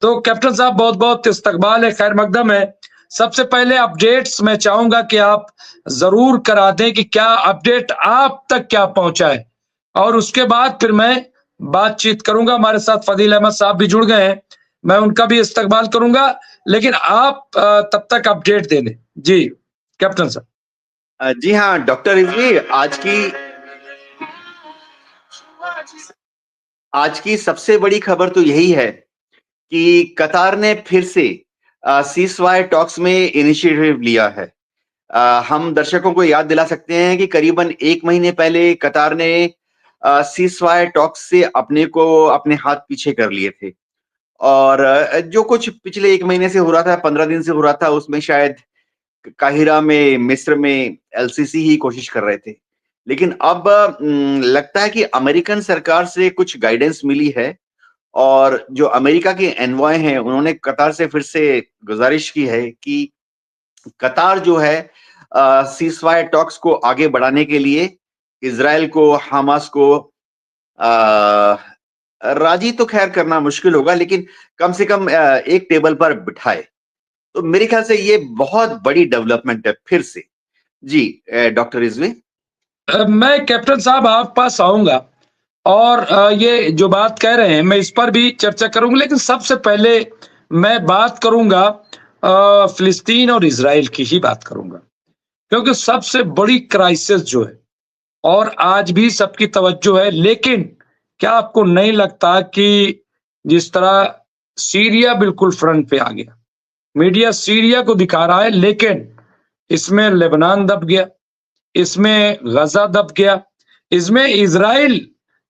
तो कैप्टन साहब बहुत बहुत इस्तकबाल है, खैर मकदम है। सबसे पहले अपडेट्स मैं चाहूंगा कि आप जरूर करा दें कि क्या अपडेट आप तक क्या पहुंचा है, और उसके बाद फिर मैं बातचीत करूंगा। हमारे साथ फदील अहमद साहब भी जुड़ गए हैं, मैं उनका भी इस्तकबाल करूंगा, लेकिन आप तब तक अपडेट दे दें। जी कैप्टन साहब। जी हाँ डॉक्टर रिजवी, आज की सबसे बड़ी खबर तो यही है कि कतार ने फिर से सीज़फायर टॉक्स में इनिशिएटिव लिया है। हम दर्शकों को याद दिला सकते हैं कि करीबन 1 महीने पहले कतार ने सीज़फायर टॉक्स से अपने हाथ पीछे कर लिए थे, और जो कुछ पिछले 1 महीने से हो रहा था, 15 दिन से हो रहा था, उसमें शायद काहिरा में, मिस्र में एलसीसी ही कोशिश कर रहे थे। लेकिन अब लगता है कि अमेरिकन सरकार से कुछ गाइडेंस मिली है, और जो अमेरिका के एनवॉय हैं, उन्होंने कतार से फिर से गुजारिश की है कि कतार जो है सीज़फायर टॉक्स को आगे बढ़ाने के लिए इज़राइल को, हमास को राजी तो खैर करना मुश्किल होगा, लेकिन कम से कम एक टेबल पर बिठाए। तो मेरे ख्याल से ये बहुत बड़ी डेवलपमेंट है फिर से। जी डॉक्टर रिजवी। मैं कैप्टन साहब आप पास आऊंगा, और ये जो बात कह रहे हैं मैं इस पर भी चर्चा करूंगा, लेकिन सबसे पहले मैं बात करूंगा फिलिस्तीन और इजराइल की ही बात करूंगा, क्योंकि सबसे बड़ी क्राइसिस जो है और आज भी सबकी तवज्जो है। लेकिन क्या आपको नहीं लगता कि जिस तरह सीरिया बिल्कुल फ्रंट पे आ गया, मीडिया सीरिया को दिखा रहा है, लेकिन इसमें लेबनान दब गया, इसमें गजा दब गया, इसमें इजराइल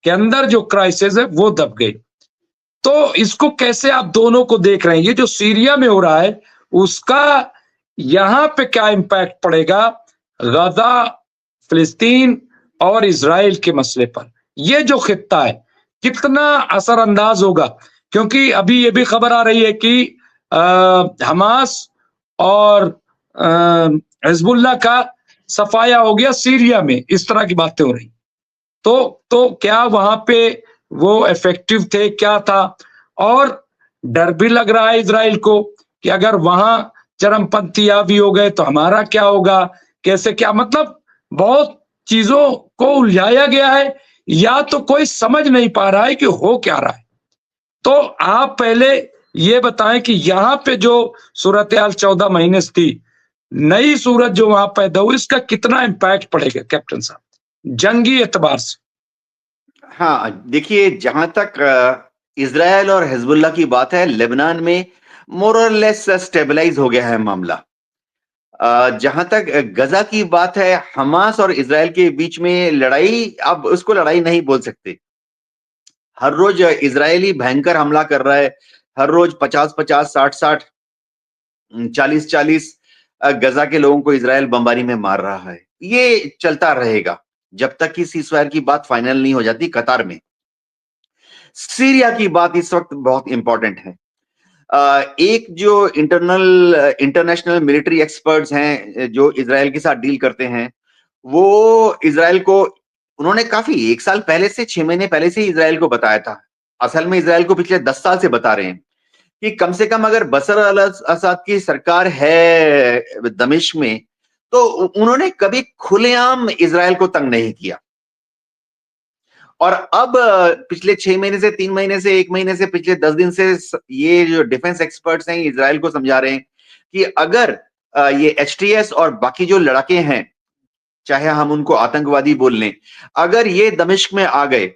के अंदर जो क्राइसिस है वो दब गई। तो इसको कैसे आप दोनों को देख रहे हैं? ये जो सीरिया में हो रहा है उसका यहां पे क्या इंपैक्ट पड़ेगा गजा, फिलिस्तीन और इजराइल के मसले पर? ये जो खित्ता है कितना असरअंदाज होगा? क्योंकि अभी ये भी खबर आ रही है कि हमास और हिजबुल्लाह का सफाया हो गया सीरिया में, इस तरह की बातें हो रही। तो क्या वहां पे वो इफेक्टिव थे, क्या था? और डर भी लग रहा है इजराइल को कि अगर वहां चरमपंथी भी हो गए तो हमारा क्या होगा, कैसे क्या, मतलब बहुत चीजों को उलझाया गया है, या तो कोई समझ नहीं पा रहा है कि हो क्या रहा है। तो आप पहले ये बताएं कि यहाँ पे जो सूरत हाल 14 महीने से थी, नई सूरत जो वहां पैदा हुई, इसका कितना इम्पैक्ट पड़ेगा कैप्टन साहब जंगी एतबार से? हाँ देखिए, जहां तक इजराइल और हिजबुल्लाह की बात है, लेबनान में मोर और लेस स्टेबलाइज हो गया है मामला। जहां तक गजा की बात है, हमास और इजराइल के बीच में लड़ाई, अब उसको लड़ाई नहीं बोल सकते। हर रोज इजरायली भयंकर हमला कर रहा है, हर रोज 50-50, 60-60, 40-40 गजा के लोगों को इजराइल बमबारी में मार रहा है। ये चलता रहेगा जब तक कि सीज़फायर की बात फाइनल नहीं हो जाती कतार में। सीरिया की बात इस वक्त बहुत इंपॉर्टेंट है। एक जो इंटरनेशनल मिलिट्री एक्सपर्ट्स हैं जो इजराइल के साथ डील करते हैं, वो इजराइल को, उन्होंने काफी 1 साल पहले से, 6 महीने पहले से ही इजराइल को बताया था। असल में इजराइल को पिछले 10 साल से बता रहे हैं कि कम से कम अगर बशर अल असद की सरकार है दमिश्क में, तो उन्होंने कभी खुलेआम इजराइल को तंग नहीं किया। और अब पिछले 6 महीने से, 3 महीने से, 1 महीने से, पिछले 10 दिन से ये जो डिफेंस एक्सपर्ट्स हैं इजराइल को समझा रहे हैं कि अगर ये एचटीएस और बाकी जो लड़ाके हैं, चाहे हम उनको आतंकवादी बोल लें, अगर ये दमिश्क में आ गए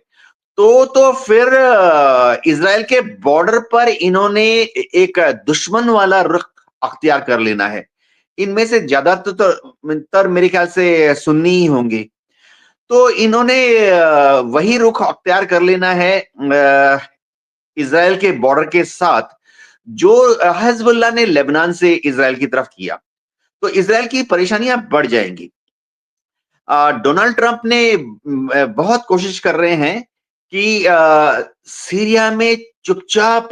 तो फिर इजराइल के बॉर्डर पर इन्होंने एक दुश्मन वाला रुख अख्तियार कर लेना है। इनमें से ज्यादातर मेरे ख्याल से सुन्नी ही होंगे, तो इन्होंने वही रुख अख्तियार कर लेना है इजराइल के बॉर्डर के साथ, जो हिजबुल्लाह ने लेबनान से इजराइल की तरफ किया। तो इजराइल की परेशानियां बढ़ जाएंगी। डोनाल्ड ट्रंप ने बहुत कोशिश कर रहे हैं कि सीरिया में चुपचाप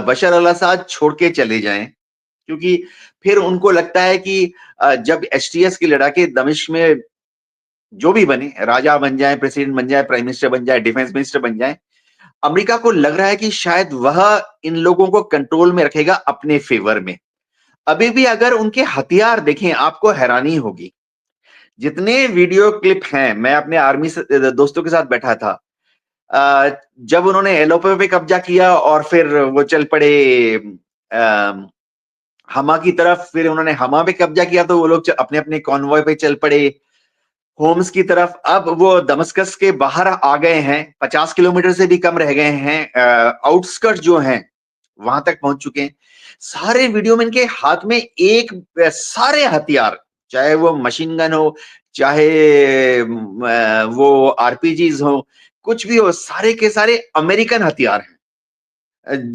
बशर अल असद छोड़ के चले जाएं, क्योंकि फिर उनको लगता है कि जब एचटीएस के लड़ाके दमिश्क में जो भी बने, राजा बन जाए, प्रेसिडेंट बन जाए, प्राइम मिनिस्टर बन जाए, डिफेंस मिनिस्टर बन जाए, अमेरिका को लग रहा है कि शायद वह इन लोगों को कंट्रोल में रखेगा अपने फेवर में। अभी भी अगर उनके हथियार देखें, आपको हैरानी होगी। जितने वीडियो क्लिप हैं, मैं अपने आर्मी दोस्तों के साथ बैठा था, जब उन्होंने एलोपे पे कब्जा किया और फिर वो चल पड़े अ, हमा की तरफ, फिर उन्होंने हमा पे कब्जा किया तो वो लोग अपने अपने कॉन्वॉय पे चल पड़े होम्स की तरफ। अब वो दमस्कस के बाहर आ गए हैं, 50 किलोमीटर से भी कम रह गए हैं, आउटस्कर्ट जो हैं वहां तक पहुंच चुके हैं। सारे वीडियो में इनके हाथ में एक सारे हथियार, चाहे वो मशीन गन हो, चाहे वो आरपीजीज हो, कुछ भी हो, सारे के सारे अमेरिकन हथियार हैं।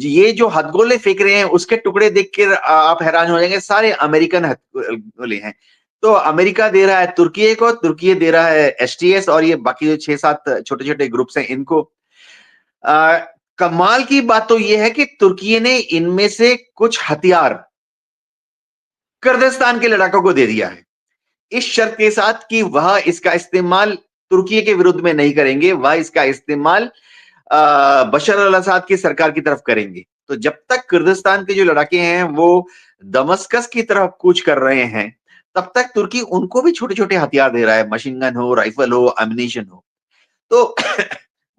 ये जो हथगोले फेंक रहे हैं उसके टुकड़े देख कर आप हैरान हो जाएंगे, सारे अमेरिकन हथगोले हैं। तो अमेरिका दे रहा है तुर्की को, तुर्की दे रहा है एसटीएस, और ये बाकी जो 6-7 छोटे छोटे ग्रुप्स हैं इनको। आ, कमाल की बात तो ये है कि तुर्की ने इनमें से कुछ हथियार कुर्दिस्तान के लड़ाकों को दे दिया है, इस शर्त के साथ कि वह इसका इस्तेमाल तुर्की के विरुद्ध में नहीं करेंगे, वह इसका इस्तेमाल बशर अल असद की सरकार की तरफ करेंगे। तो जब तक कुर्दिस्तान के जो लड़ाके हैं वो दमस्कस की तरफ कूच कर रहे हैं, तब तक तुर्की उनको भी छोटे छोटे हथियार दे रहा है, मशीन गन हो, राइफल हो, एमिनेशन हो। तो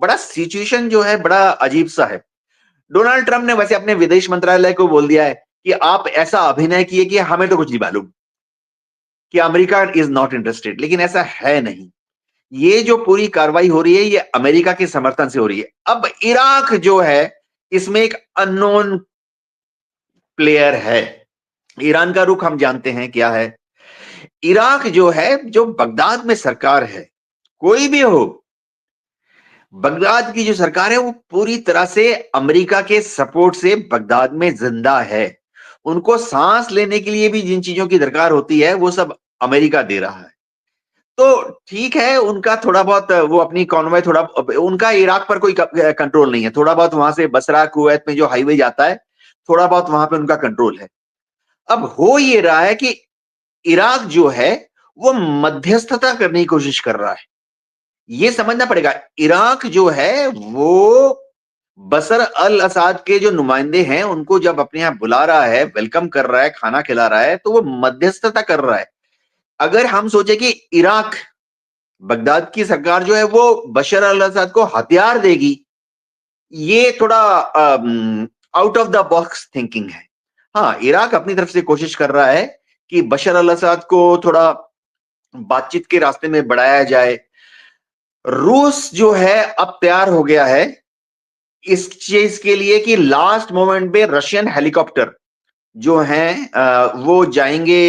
बड़ा सिचुएशन जो है बड़ा अजीब सा है। डोनाल्ड ट्रंप ने वैसे अपने विदेश मंत्रालय को बोल दिया है कि आप ऐसा अभिनय किए कि हमें तो कुछ नहीं मालूम, कि अमेरिका इज नॉट इंटरेस्टेड, लेकिन ऐसा है नहीं। ये जो पूरी कार्रवाई हो रही है ये अमेरिका के समर्थन से हो रही है। अब इराक जो है इसमें एक अननोन प्लेयर है। ईरान का रुख हम जानते हैं क्या है। इराक जो है, जो बगदाद में सरकार है, कोई भी हो, बगदाद की जो सरकार है वो पूरी तरह से अमेरिका के सपोर्ट से बगदाद में जिंदा है। उनको सांस लेने के लिए भी जिन चीजों की दरकार होती है वो सब अमेरिका दे रहा है। तो ठीक है, उनका थोड़ा बहुत वो अपनी कॉन्वॉय, थोड़ा उनका इराक पर कोई कंट्रोल नहीं है, थोड़ा बहुत वहां से बसरा कुवैत में जो हाईवे जाता है, थोड़ा बहुत वहां पे उनका कंट्रोल है। अब हो ये रहा है कि इराक जो है वो मध्यस्थता करने की कोशिश कर रहा है। ये समझना पड़ेगा, इराक जो है वो बसर अल असद के जो नुमाइंदे हैं उनको जब अपने यहाँ बुला रहा है, वेलकम कर रहा है, खाना खिला रहा है, तो वो मध्यस्थता कर रहा है। अगर हम सोचे कि इराक, बगदाद की सरकार जो है वो बशर अल असद को हथियार देगी, ये थोड़ा out of the box thinking है। हाँ, इराक अपनी तरफ से कोशिश कर रहा है कि बशर अल असद को थोड़ा बातचीत के रास्ते में बढ़ाया जाए। रूस जो है अब तैयार हो गया है इस चीज के लिए कि लास्ट मोमेंट पे रशियन हेलीकॉप्टर जो हैं वो जाएंगे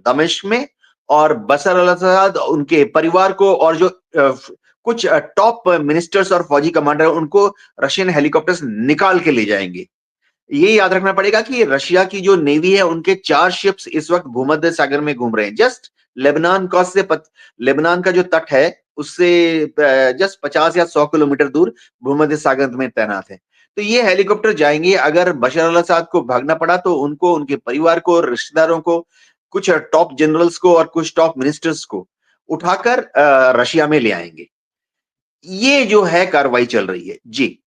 दमिश्क में, और बशर अल असद उनके परिवार को और जो कुछ टॉप मिनिस्टर्स और फौजी कमांडर उनको रशियन हेलीकॉप्टर्स निकाल के ले जाएंगे। ये याद रखना पड़ेगा कि रशिया की जो नेवी है उनके 4 शिप्स इस वक्त भूमध्य सागर में घूम रहे हैं, जस्ट लेबनान कोस्ट से लेबनान का जो तट है उससे जस्ट 50 या 100 किलोमीटर दूर भूमध्य सागर में तैनात है। तो ये हेलीकॉप्टर जाएंगे, अगर बशर अल असद को भागना पड़ा तो उनको, उनके परिवार को, रिश्तेदारों को, कुछ टॉप जनरल्स को और कुछ टॉप मिनिस्टर्स को उठाकर रशिया में ले आएंगे। ये जो है कार्रवाई चल रही है जी।